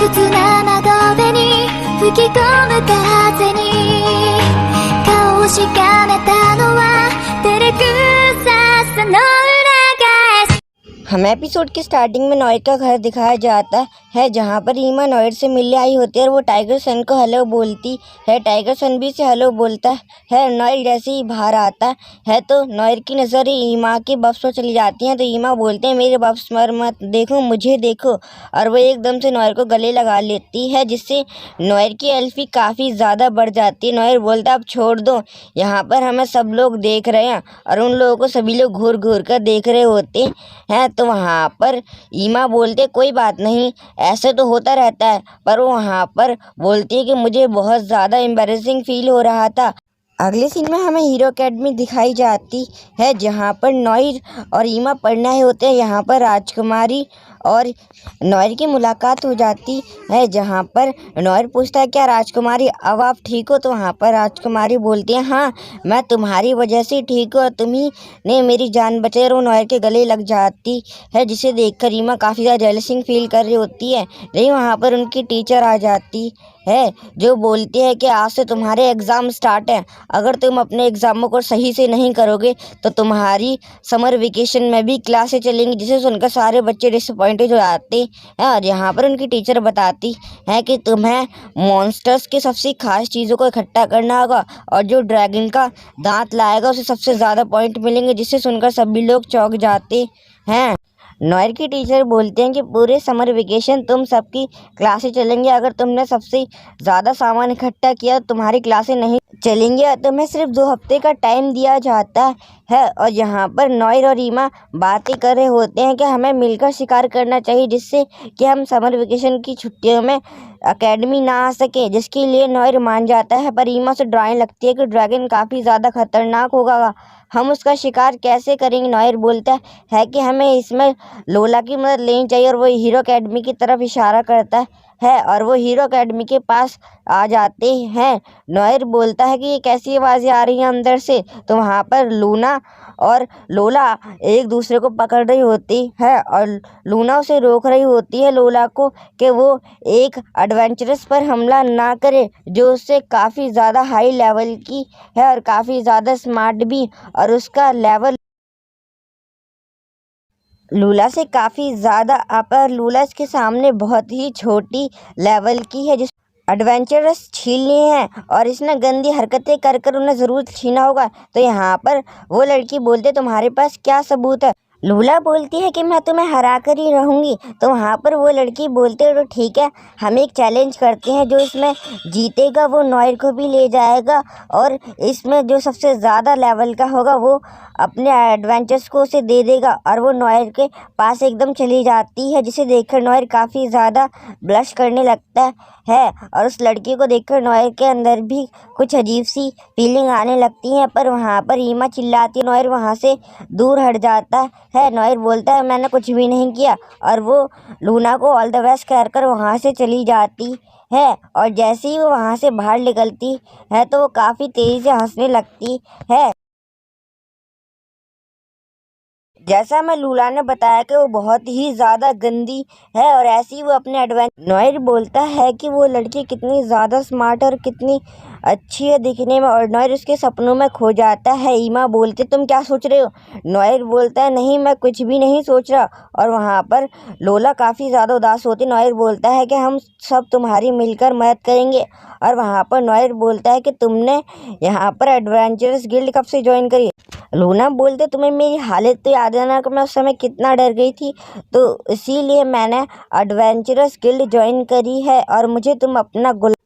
屈な窓辺に吹き込む風に顔をしかめたのは照れくささの裏返し。हमें episode की starting में noir का घर दिखाया जाता है जहाँ पर रीमा नॉयर से मिलने आई होती है और वो टाइगर सन को हेलो बोलती है। टाइगर सन भी से हेलो बोलता है। नॉयर जैसे ही बाहर आता है तो नॉयर की नज़र ईमा के बफ्स पर चली जाती हैं तो ईमा बोलते हैं मेरे बफ्स पर मत देखो, मुझे देखो, और वो एकदम से नॉयर को गले लगा लेती है जिससे नॉयर की एल्फी काफ़ी ज़्यादा बढ़ जाती है। नॉयर बोलता अब छोड़ दो, यहाँ पर हमें सब लोग देख रहे हैं, और उन लोगों को सभी लोग घूर घूर कर देख रहे होते हैं। तो वहाँ पर ईमा बोलते कोई बात नहीं, ऐसे तो होता रहता है, पर वो वहाँ पर बोलती है कि मुझे बहुत ज़्यादा एम्बैरेसिंग फील हो रहा था। अगले सीन में हमें हीरो अकेडमी दिखाई जाती है जहाँ पर नॉयर और ईमा पढ़ने आए होते हैं। यहाँ पर राजकुमारी और नॉयर की मुलाकात हो जाती है जहाँ पर नॉयर पूछता है क्या राजकुमारी अब आप ठीक हो, तो वहाँ पर राजकुमारी बोलती है हाँ मैं तुम्हारी वजह से ठीक हूँ और तुम ही ने मेरी जान बचाई, और वो नॉयर के गले लग जाती है जिसे देखकर ईमा काफ़ी ज़्यादा जेलसिंग फील कर रही होती है। लेकिन वहाँ पर उनकी टीचर आ जाती है जो बोलती है कि आज से तुम्हारे एग्ज़ाम स्टार्ट हैं, अगर तुम अपने एग्ज़ामों को सही से नहीं करोगे तो तुम्हारी समर वेकेशन में भी क्लासें चलेंगी, जिसे सुनकर सारे बच्चे डिसअपॉइंटेड हो जाते हैं। और यहाँ पर उनकी टीचर बताती है कि तुम्हें मॉन्स्टर्स के सबसे खास चीज़ों को इकट्ठा करना होगा और जो ड्रैगन का दांत लाएगा उसे सबसे ज़्यादा पॉइंट मिलेंगे, जिसे सुनकर सभी लोग चौंक जाते हैं। नॉयर की टीचर बोलते हैं कि पूरे समर वेकेशन तुम सबकी क्लासें चलेंगी, अगर तुमने सबसे ज़्यादा सामान इकट्ठा किया तो तुम्हारी क्लासें नहीं चलेंगी, तुम्हें सिर्फ 2 हफ्ते का टाइम दिया जाता है। और यहाँ पर नॉयर और ईमा बातें कर रहे होते हैं कि हमें मिलकर शिकार करना चाहिए जिससे कि हम समर वेकेशन की छुट्टियों में अकेडमी ना आ सके, जिसके लिए नॉयर मान जाता है। पर ईमा से डराने लगती है कि ड्रैगन काफ़ी ज़्यादा खतरनाक होगा, हम उसका शिकार कैसे करेंगे। नॉयर बोलता है कि हमें इसमें लोला की मदद लेनी चाहिए, और वो हीरो अकेडमी की तरफ इशारा करता है और वो हीरो अकेडमी के पास आ जाते हैं। नॉयर बोलता है कि ये कैसी आवाज़ें आ रही हैं अंदर से, तो वहाँ पर लूना और लोला एक दूसरे को पकड़ रही होती है और लूना उसे रोक रही होती है लोला को कि वो एक एडवेंचरस पर हमला ना करे जो उससे काफ़ी ज़्यादा हाई लेवल की है और काफ़ी ज़्यादा स्मार्ट भी, और उसका लेवल लूला से काफ़ी ज़्यादा अपर लूला के सामने बहुत ही छोटी लेवल की है जिस एडवेंचरस छीननी है और इसने गंदी हरकतें कर कर उन्हें ज़रूर छीना होगा। तो यहाँ पर वो लड़की बोलते तुम्हारे पास क्या सबूत है। लूला बोलती है कि मैं तुम्हें हरा कर ही रहूँगी। तो वहाँ पर वो लड़की बोलते हैं तो ठीक है, हम एक चैलेंज करते हैं, जो इसमें जीतेगा वो नॉयर को भी ले जाएगा और इसमें जो सबसे ज़्यादा लेवल का होगा वो अपने एडवेंचर्स को उसे दे देगा। और वो नॉयर के पास एकदम चली जाती है जिसे देखकर नॉयर काफ़ी ज़्यादा ब्लश करने लगता है और उस लड़की को देखकर नॉयर के अंदर भी कुछ अजीब सी फीलिंग आने लगती है। पर वहाँ पर ईमा चिल्लाती है, नॉयर वहाँ से दूर हट जाता है। नॉयर बोलता है मैंने कुछ भी नहीं किया, और वो लूना को ऑल द बेस्ट कहकर वहाँ से चली जाती है। और जैसे ही वो वहाँ से बाहर निकलती है तो वो काफ़ी तेज़ी से हंसने लगती है। जैसा मैं लूला ने बताया कि वो बहुत ही ज़्यादा गंदी है और ऐसे ही वो अपने नॉयर बोलता है कि वो लड़की कितनी ज़्यादा स्मार्ट और कितनी अच्छी है दिखने में, और नॉयर उसके सपनों में खो जाता है। ईमा बोलते तुम क्या सोच रहे हो। नॉयर बोलता है नहीं मैं कुछ भी नहीं सोच रहा, और वहाँ पर लोला काफ़ी ज़्यादा उदास होती। नॉयर बोलता है कि हम सब तुम्हारी मिलकर मदद करेंगे, और वहाँ पर नॉयर बोलता है कि तुमने यहाँ पर एडवेंचरस गिल्ड कब से ज्वाइन करी। लूना बोलते तुम्हें मेरी हालत तो याद है ना कि मैं उस समय कितना डर गई थी, तो इसीलिए मैंने एडवेंचरस गिल्ड ज्वाइन करी है और मुझे तुम अपना गुलाम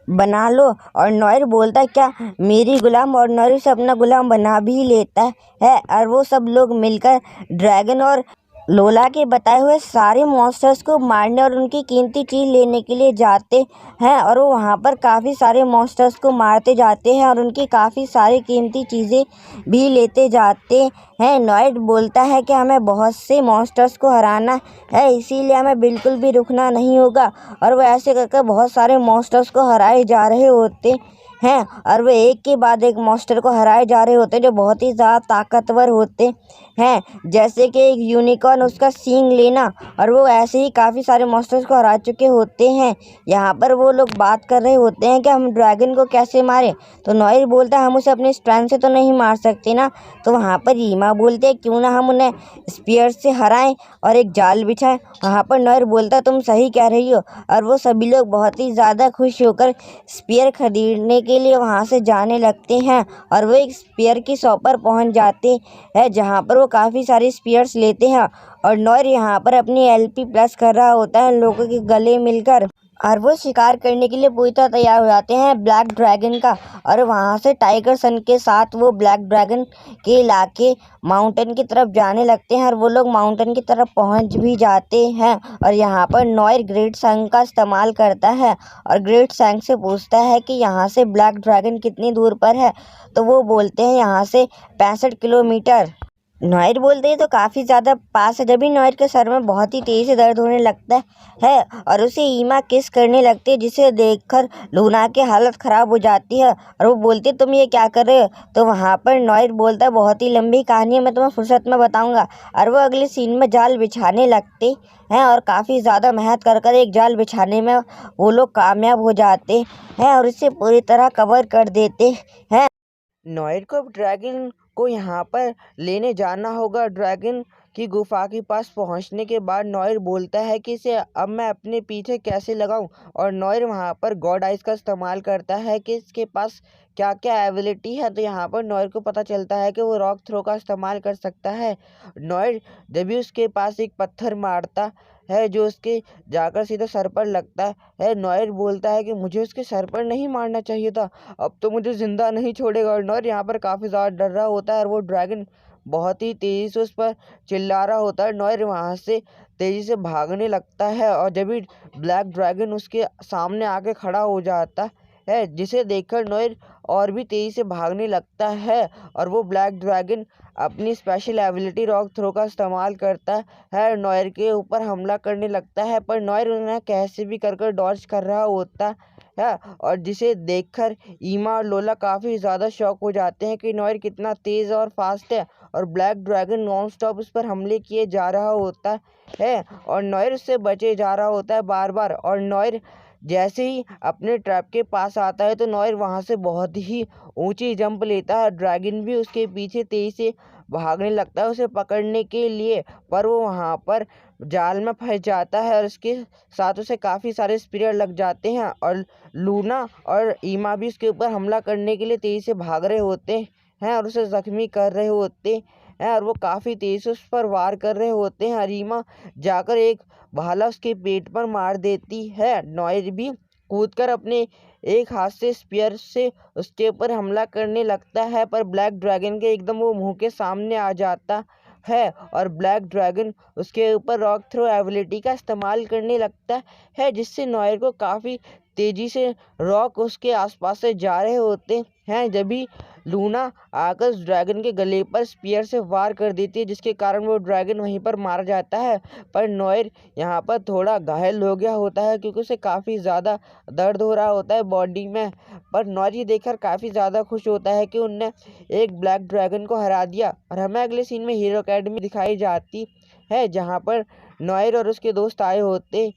बना लो। और नॉयर बोलता है क्या मेरी गुलाम, और नॉयर से अपना गुलाम बना भी लेता है और वो सब लोग मिलकर ड्रैगन और लोला के बताए हुए सारे मॉन्स्टर्स को मारने और उनकी कीमती चीज़ लेने के लिए जाते हैं, और वो वहाँ पर काफ़ी सारे मॉन्स्टर्स को मारते जाते हैं और उनकी काफ़ी सारी कीमती चीज़ें भी लेते जाते हैं। नॉयर बोलता है कि हमें बहुत से मॉन्स्टर्स को हराना है, इसीलिए हमें बिल्कुल भी रुकना नहीं होगा, और वो ऐसे करके बहुत सारे मॉन्स्टर्स को हराए जा रहे होते हैं और वे एक के बाद एक मॉन्स्टर को हराए जा रहे होते हैं जो बहुत ही ज़्यादा ताकतवर होते हैं, जैसे कि एक यूनिकॉर्न, उसका सींग लेना, और वो ऐसे ही काफ़ी सारे मॉन्स्टर्स को हरा चुके होते हैं। यहाँ पर वो लोग बात कर रहे होते हैं कि हम ड्रैगन को कैसे मारें, तो नॉयर बोलता है हम उसे अपनी स्ट्रेंथ से तो नहीं मार सकते ना। तो वहाँ पर रीमा बोलते हैं क्यों ना हम उन्हें स्पीयर से हराएं और एक जाल बिछाएं। वहाँ पर नॉयर बोलता है तुम सही कह रही हो, और वो सभी लोग बहुत ही ज़्यादा खुश होकर स्पीयर खरीदने के लिए वहाँ से जाने लगते हैं और वो एक स्पीयर की शॉप पर पहुँच जाते हैं जहाँ पर वो काफ़ी सारे स्पीयर्स लेते हैं। और नॉयर यहाँ पर अपनी LP प्लस कर रहा होता है लोगों के गले मिलकर, और वो शिकार करने के लिए पूरी तरह तैयार हो जाते हैं ब्लैक ड्रैगन का। और वहाँ से टाइगर सन के साथ वो ब्लैक ड्रैगन के इलाके माउंटेन की तरफ जाने लगते हैं और वो लोग माउंटेन की तरफ पहुँच भी जाते हैं। और यहाँ पर नॉयर ग्रेट सैंग का इस्तेमाल करता है और ग्रेट सैंग से पूछता है कि यहाँ से ब्लैक ड्रैगन कितनी दूर पर है, तो वो बोलते हैं यहाँ से 65 किलोमीटर। नॉयर बोलते हैं तो काफ़ी ज़्यादा पास है। जब भी नॉयर के सर में बहुत ही तेज़ से दर्द होने लगता है और उसे ईमा किस करने लगती है, जिसे देखकर लूना की हालत ख़राब हो जाती है और वो बोलती है तुम ये क्या कर रहे हो। तो वहाँ पर नॉयर बोलता है बहुत ही लंबी कहानी है, मैं तुम्हें फुर्सत में बताऊँगा। और वो अगले सीन में जाल बिछाने लगते हैं और काफ़ी ज़्यादा मेहनत कर कर एक जाल बिछाने में वो लोग कामयाब हो जाते हैं और इसे पूरी तरह कवर कर देते हैं। नॉयर को अब ड्रैगन को यहाँ पर लेने जाना होगा। ड्रैगन की गुफा के पास पहुँचने के बाद नॉयर बोलता है कि इसे अब मैं अपने पीछे कैसे लगाऊं, और नॉयर वहाँ पर गॉड आइज का इस्तेमाल करता है कि इसके पास क्या क्या एबिलिटी है। तो यहाँ पर नॉयर को पता चलता है कि वो रॉक थ्रो का इस्तेमाल कर सकता है। नॉयर जब भी उसके पास एक पत्थर मारता है जो उसके जाकर सीधा सर पर लगता है, नॉयर बोलता है कि मुझे उसके सर पर नहीं मारना चाहिए था, अब तो मुझे ज़िंदा नहीं छोड़ेगा। और नॉयर यहाँ पर काफ़ी ज़्यादा डर रहा होता है और वो ड्रैगन बहुत ही तेज़ी से उस पर चिल्ला रहा होता है। नॉयर वहाँ से तेज़ी से भागने लगता है और जब भी ब्लैक ड्रैगन उसके सामने आके खड़ा हो जाता है, जिसे देखकर नॉयर और भी तेज़ी से भागने लगता है और वो ब्लैक ड्रैगन अपनी स्पेशल एबिलिटी रॉक थ्रो का इस्तेमाल करता है, नॉयर के ऊपर हमला करने लगता है। पर नॉयर उन्हें कैसे भी कर डॉज कर रहा होता है और जिसे देखकर ईमा और लोला काफ़ी ज़्यादा शॉक हो जाते हैं कि नॉयर कितना तेज़ और फास्ट है। और ब्लैक ड्रैगन नॉन स्टॉप उस पर हमले किए जा रहा होता है और नॉयर उससे बचे जा रहा होता है बार बार। और नॉयर जैसे ही अपने ट्रैप के पास आता है तो नॉयर वहाँ से बहुत ही ऊंची जंप लेता है। ड्रैगन भी उसके पीछे तेज़ी से भागने लगता है उसे पकड़ने के लिए, पर वो वहाँ पर जाल में फंस जाता है और उसके साथ उसे काफ़ी सारे स्पीयर लग जाते हैं। और लूना और ईमा भी उसके ऊपर हमला करने के लिए तेज़ी से भाग रहे होते हैं और उसे ज़ख्मी कर रहे होते हैं और वो काफ़ी तेज़ी से उस पर वार कर रहे होते हैं। और ईमा जाकर एक भाला उसके पेट पर मार देती है। नॉयर भी कूदकर अपने एक हाथ से स्पीयर से उसके ऊपर हमला करने लगता है, पर ब्लैक ड्रैगन के एकदम वो मुंह के सामने आ जाता है और ब्लैक ड्रैगन उसके ऊपर रॉक थ्रो एबिलिटी का इस्तेमाल करने लगता है, जिससे नॉयर को काफ़ी तेज़ी से रॉक उसके आसपास से जा रहे होते हैं। जब भी लूना आकर उस ड्रैगन के गले पर स्पीयर से वार कर देती है, जिसके कारण वो ड्रैगन वहीं पर मारा जाता है। पर नॉयर यहाँ पर थोड़ा घायल हो गया होता है क्योंकि उसे काफ़ी ज़्यादा दर्द हो रहा होता है बॉडी में। पर नॉयर ये देखकर काफ़ी ज़्यादा खुश होता है कि उनने एक ब्लैक ड्रैगन को हरा दिया। और हमें अगले सीन में हीरो अकेडमी दिखाई जाती है जहाँ पर नॉयर और उसके दोस्त आए होते हैं।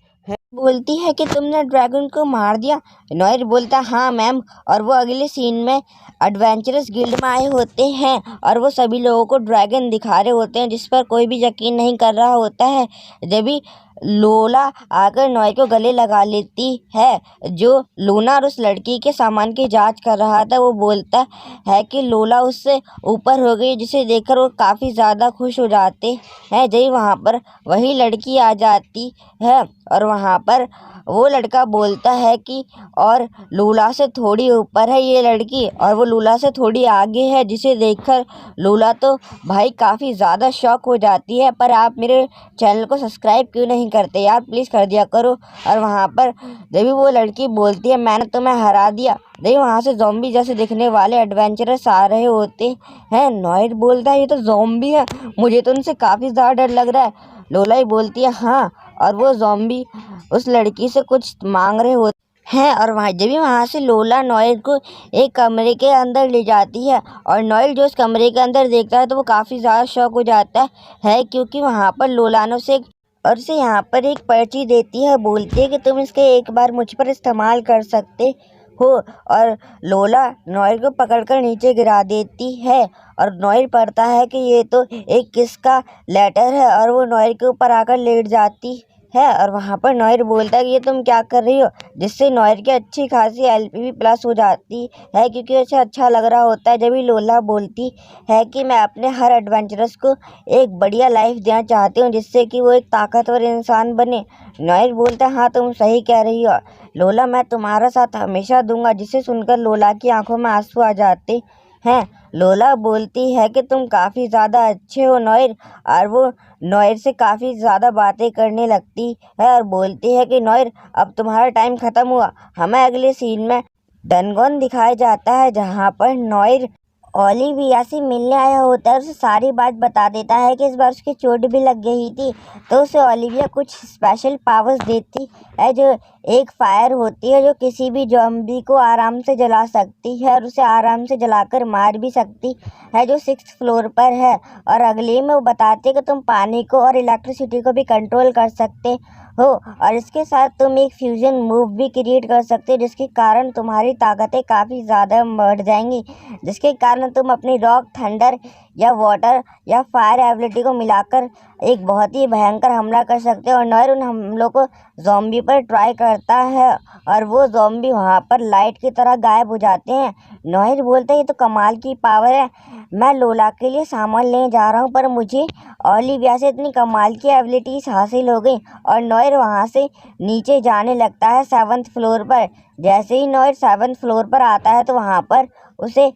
बोलती है कि तुमने ड्रैगन को मार दिया। नॉयर बोलता हाँ मैम। और वो अगले सीन में एडवेंचरस गिल्ड में आए होते हैं और वो सभी लोगों को ड्रैगन दिखा रहे होते हैं जिस पर कोई भी यकीन नहीं कर रहा होता है। जब भी लोला आकर नॉयर को गले लगा लेती है, जो लूना और उस लड़की के सामान की जांच कर रहा था, वो बोलता है कि लोला उससे ऊपर हो गई, जिसे देखकर वो काफ़ी ज़्यादा खुश हो जाते हैं। जब वहाँ पर वही लड़की आ जाती है और वहाँ पर वो लड़का बोलता है कि और लूला से थोड़ी ऊपर है ये लड़की और वो लूला से थोड़ी आगे है, जिसे देखकर लूला तो भाई काफ़ी ज़्यादा शॉक हो जाती है। पर आप मेरे चैनल को सब्सक्राइब क्यों नहीं करते यार, प्लीज़ कर दिया करो। और वहाँ पर जब भी वो लड़की बोलती है मैंने तुम्हें हरा दिया, जब वहाँ से ज़ॉम्बी जैसे दिखने वाले एडवेंचरस आ रहे होते हैं। नॉयर बोलता है ये तो ज़ॉम्बी है, मुझे तो उनसे काफ़ी ज़्यादा डर लग रहा है। लोला ही बोलती है हाँ, और वो ज़ॉम्बी उस लड़की से कुछ मांग रहे होते है। और वहाँ से लोला नोएल को एक कमरे के अंदर ले जाती है और नोएल जो उस कमरे के अंदर देखता है तो वो काफ़ी ज़्यादा शॉक हो जाता है क्योंकि वहाँ पर लोला ने उसे यहाँ पर एक पर्ची देती है, बोलती है कि तुम इसके एक बार मुझ पर इस्तेमाल कर सकते हो। और लोला नोएल को पकड़कर नीचे गिरा देती है और नोएल पढ़ता है कि ये तो एक किस का लेटर है और वो नोएल के ऊपर आकर लेट जाती है। और वहाँ पर नोएल बोलता है कि ये तुम क्या कर रही हो, जिससे नोएल की अच्छी खासी LPV प्लस हो जाती है क्योंकि उसे अच्छा लग रहा होता है। जब भी लोला बोलती है कि मैं अपने हर एडवेंचरस को एक बढ़िया लाइफ देना चाहती हूँ जिससे कि वो एक ताकतवर इंसान बने। नोएल बोलता है हाँ तुम सही कह रही हो लोला, मैं तुम्हारा साथ हमेशा दूंगा। जिसे सुनकर लोला की आंखों में आंसू आ जाते हैं। लोला बोलती है कि तुम काफ़ी ज़्यादा अच्छे हो नोएल, और वो नोएल से काफ़ी ज़्यादा बातें करने लगती है और बोलती है कि नोएल अब तुम्हारा टाइम ख़त्म हुआ। हमें अगले सीन में डनगोन दिखाया जाता है जहाँ पर नोएल ओलिविया से मिलने आया होता है। उसे सारी बात बता देता है कि इस बार उसकी चोट भी लग गई थी तो उसे ओलिविया कुछ स्पेशल पावर्स देती है, जो एक फायर होती है जो किसी भी ज़ॉम्बी को आराम से जला सकती है और उसे आराम से जलाकर मार भी सकती है, जो 6th फ्लोर पर है। और अगले में वो बताते हैं कि तुम पानी को और इलेक्ट्रिसिटी को भी कंट्रोल कर सकते हो और इसके साथ तुम एक फ्यूजन मूव भी क्रिएट कर सकते हो जिसके कारण तुम्हारी ताकतें काफ़ी ज़्यादा बढ़ जाएंगी, जिसके कारण तुम अपनी रॉक, थंडर या वाटर या फायर एबिलिटी को मिलाकर एक बहुत ही भयंकर हमला कर सकते हो। और नोएल उन हमलों को ज़ॉम्बी पर ट्राई करता है और वो ज़ॉम्बी वहाँ पर लाइट की तरह गायब हो जाते हैं। नोएल बोलते हैं ये तो कमाल की पावर है, मैं लोला के लिए सामान लेने जा रहा हूँ पर मुझे ओलिविया से इतनी कमाल की एबिलिटीज़ हासिल हो गई। और नोएल वहाँ से नीचे जाने लगता है 7th फ्लोर पर। जैसे ही नोएल 7th फ्लोर पर आता है तो वहाँ पर उसे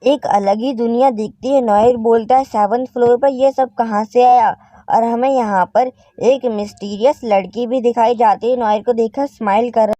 एक अलग ही दुनिया दिखती है। नोएल बोलता है 7th फ्लोर पर ये सब कहाँ से आया, और हमें यहाँ पर एक मिस्टीरियस लड़की भी दिखाई जाती है। नोएल को देखकर स्माइल कर